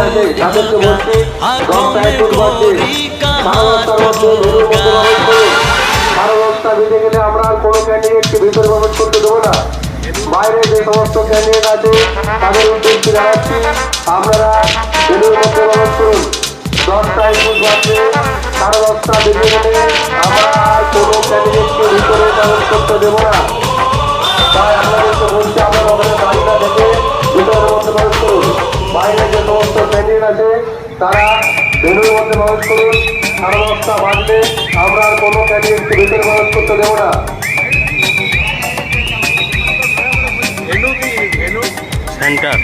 আছে তাদেরকে বলছি 10টা 21 বাজে সাড়ে 10টার মধ্যে ভেনুর মধ্যে প্রবেশ করুন। সাড়ে 10টা বেজে গেলে আমরা আর কোনো ক্যান্ডিডেটকে ভিতরে প্রবেশ করতে দেবো না। বাইরে যে সমস্ত ক্যান্ডিডেট আছে তাদের উদ্দেশ্যে জানাচ্ছি আপনারা ভেনুর মধ্যে প্রবেশ করুন। 10টা 21 বাজে সাড়ে 10টা বেজে গেলে আমরা আর কোনো ক্যান্ডিডেটকে ভিতরে প্রবেশ করতে দেবো না। তাই আপনাদেরকে বলছি আপনারা ওখানে তালিকা দেখে ভিতরের মধ্যে প্রবেশ করুন। বাইরে যে সমস্ত ক্যান্ডিডেট আছে তারা ভেনুর মধ্যে প্রবেশ করুন। সাড়ে 10টা বাজলে আমরা আর কোনো ক্যান্ডিডেটকে ভিতরে প্রবেশ করতে দেবো না। সেন্টার